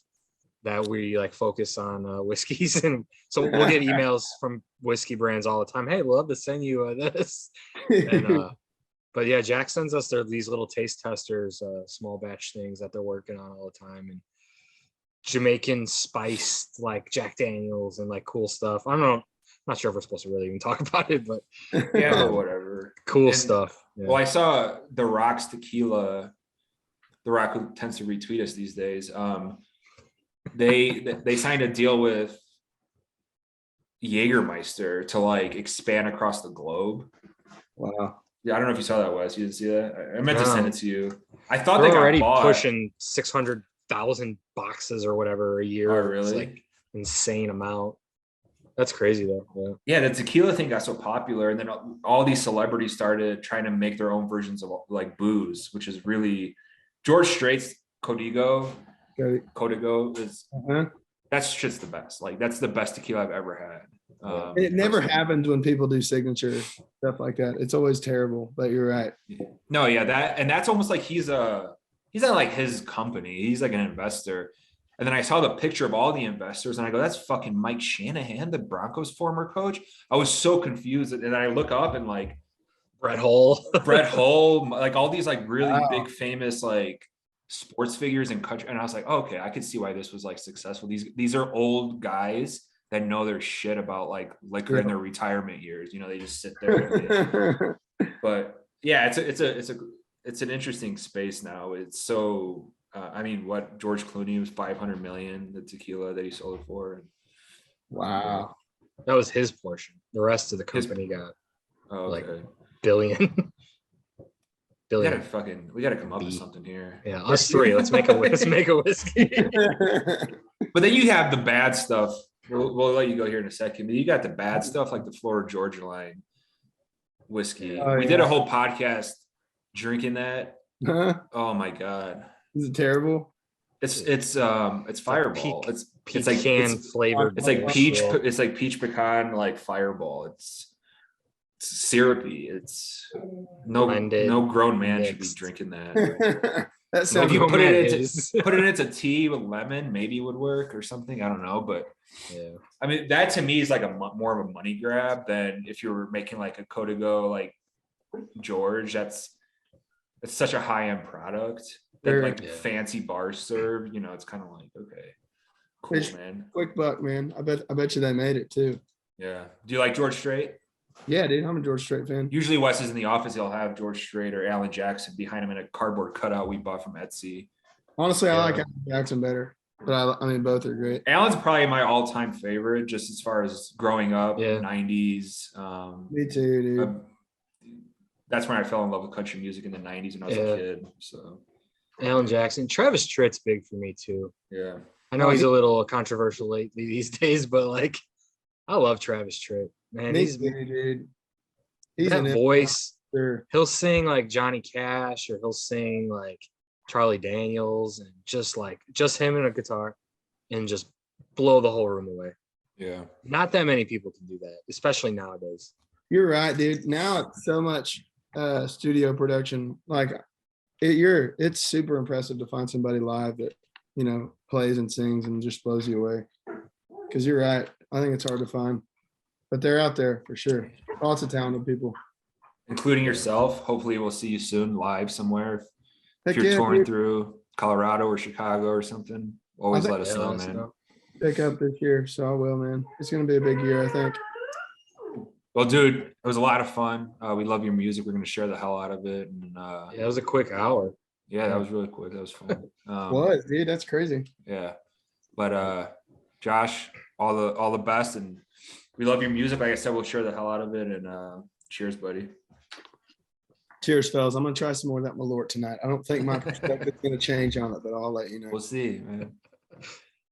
that we like focus on whiskeys, and so we'll get emails from whiskey brands all the time. Hey, love to send you this. And but yeah, Jack sends us these little taste testers, small batch things that they're working on all the time, and Jamaican spiced like Jack Daniels and like cool stuff. I don't know. I'm not sure if we're supposed to really even talk about it, but Yeah, but whatever. cool And- stuff. Yeah. Well, I saw The Rock's tequila. The Rock who tends to retweet us these days. They signed a deal with Jägermeister to like expand across the globe. Wow. Yeah, I don't know if you saw that, Wes. You didn't see that? I meant to No. send it to you. I thought They're they got already bought. pushing 600,000 boxes or whatever a year. Oh, It's really? like insane amount. That's crazy though. Yeah. Yeah, the tequila thing got so popular, and then all these celebrities started trying to make their own versions of like booze, which is really George Strait's Código. Okay. Código is Uh-huh. that's shit's the best. Like that's the best tequila I've ever had. It never personally. happens when people do signature stuff like that. It's always terrible, but you're right. No, yeah, that's almost like he's not like his company. He's like an investor. And then I saw the picture of all the investors, and I go, "That's fucking Mike Shanahan, the Broncos former coach." I was so confused, and then I look up and like Brett Hull. Brett Hull, like all these like really Wow. big famous like sports figures in country, and I was like, okay, I could see why this was like successful. These are old guys that know their shit about like liquor in their retirement years. You know, they just sit there. But yeah, it's an interesting space now. It's so I mean, what George Clooney was 500 million, the tequila that he sold it for. Wow. That was his portion. The rest of the company got Oh, Like, okay. billion. We Billion. gotta come up with something here. Yeah, us three. Let's make a whiskey. But then you have the bad stuff. We'll let you go here in a second. But you got the bad stuff like the Florida Georgia Line whiskey. Oh, We yeah. did a whole podcast drinking that. Huh? Oh my god. Is it terrible? It's Fireball. It's like pecan flavored. it's like bullshit. it's like peach pecan like Fireball. It's syrupy. It's Blended, no grown man should be mixed. drinking that. That If sounds you No put man it into is. put it into tea with lemon, maybe it would work or something. I don't know, but Yeah. I mean that to me is like more of a money grab than if you were making like a Codigo like George. It's such a high end product that Sure. like Yeah. fancy bars serve. You know, it's kind of like okay, cool, It's- man. quick buck, man. I bet you they made it too. Yeah. Do you like George Strait? Yeah, dude. I'm a George Strait fan. Usually Wes is in the office. He'll have George Strait or Alan Jackson behind him in a cardboard cutout we bought from Etsy. Honestly, I like Yeah. Alan Jackson better, but I mean both are great. Alan's probably my all-time favorite, just as far as growing up, Yeah. 90s. Me too, dude. That's when I fell in love with country music in the 90s when I was Yeah. a kid. So Alan Jackson, Travis Tritt's big for me too. yeah. I know Oh, he's a little controversial lately these days, but like, I love Travis Tritt. Man, Me he's too, dude. He's that an voice. Sure. He'll sing like Johnny Cash, or he'll sing like Charlie Daniels, and just him and a guitar, and just blow the whole room away. Yeah. Not that many people can do that, especially nowadays. You're right, dude. Now it's so much studio production. Like it's super impressive to find somebody live that, you know, plays and sings and just blows you away. Cause you're right. I think it's hard to find, but they're out there for sure. Lots of talented people. Including yourself. Hopefully we'll see you soon live somewhere. If Heck you're yeah, touring dude. through Colorado or Chicago or something, always I think- let us Yeah, know, let's man. go. Pick up this year. So I will, man. It's going to be a big year, I think. Well, dude, it was a lot of fun. We love your music. We're going to share the hell out of it. And Yeah, it was a quick hour. yeah, that was really quick. That was fun. Was, dude. That's crazy. Yeah. But Josh, all the best, and we love your music. Like I said, we'll share the hell out of it. And cheers, buddy. Cheers, fellas. I'm going to try some more of that Malört tonight. I don't think my perspective's going to change on it, but I'll let you know. We'll see, man.